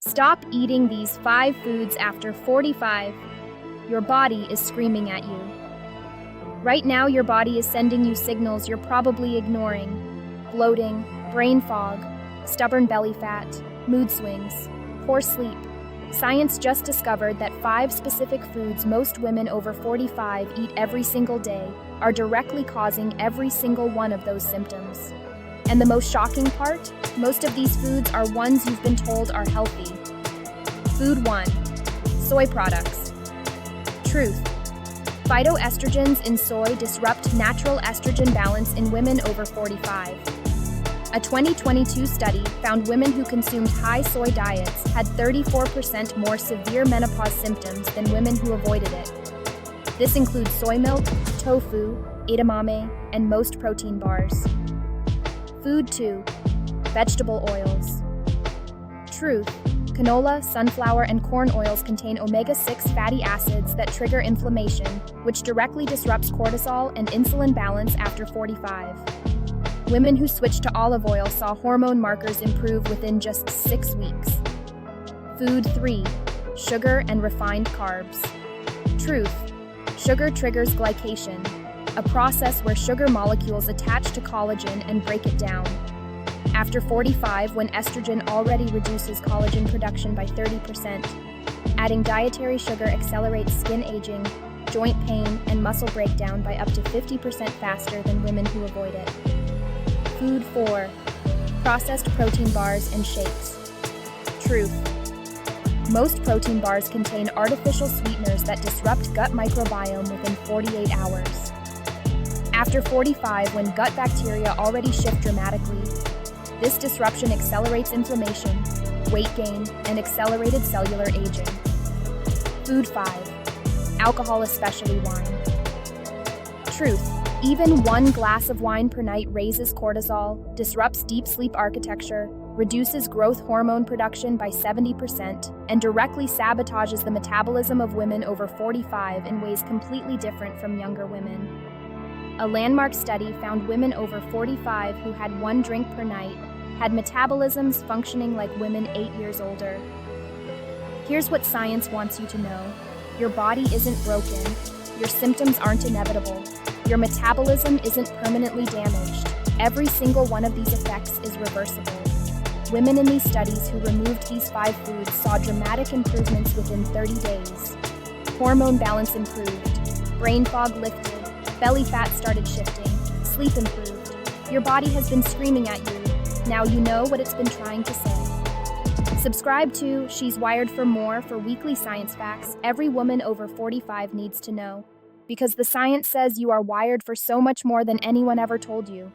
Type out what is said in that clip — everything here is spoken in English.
Stop eating these 5 foods after 45. Your body is screaming at you. Right now, your body is sending you signals you're probably ignoring. Bloating, brain fog, stubborn belly fat, mood swings, poor sleep. Science just discovered that 5 specific foods most women over 45 eat every single day are directly causing every single one of those symptoms. And the most shocking part? Most of these foods are ones you've been told are healthy. Food 1. Soy products. Truth. Phytoestrogens in soy disrupt natural estrogen balance in women over 45. A 2022 study found women who consumed high soy diets had 34% more severe menopause symptoms than women who avoided it. This includes soy milk, tofu, edamame, and most protein bars. Food 2. Vegetable oils. Truth. Canola, sunflower, and corn oils contain omega-6 fatty acids that trigger inflammation, which directly disrupts cortisol and insulin balance after 45. Women who switched to olive oil saw hormone markers improve within just 6 weeks. Food 3. Sugar and refined carbs. Truth. Sugar triggers glycation, a process where sugar molecules attach to collagen and break it down. After 45, when estrogen already reduces collagen production by 30%, adding dietary sugar accelerates skin aging, joint pain, and muscle breakdown by up to 50% faster than women who avoid it. Food 4. Processed protein bars and shakes. Truth. Most protein bars contain artificial sweeteners that disrupt gut microbiome within 48 hours. After 45, when gut bacteria already shift dramatically, this disruption accelerates inflammation, weight gain, and accelerated cellular aging. Food 5. Alcohol, especially wine. Truth. Even 1 glass of wine per night raises cortisol, disrupts deep sleep architecture, reduces growth hormone production by 70%, and directly sabotages the metabolism of women over 45 in ways completely different from younger women. A landmark study found women over 45 who had 1 drink per night had metabolisms functioning like women 8 years older. Here's what science wants you to know. Your body isn't broken. Your symptoms aren't inevitable. Your metabolism isn't permanently damaged. Every single one of these effects is reversible. Women in these studies who removed these 5 foods saw dramatic improvements within 30 days. Hormone balance improved, brain fog lifted, belly fat started shifting, sleep improved. Your body has been screaming at you. Now you know what it's been trying to say. Subscribe to She's Wired for more for weekly science facts every woman over 45 needs to know. Because the science says you are wired for so much more than anyone ever told you.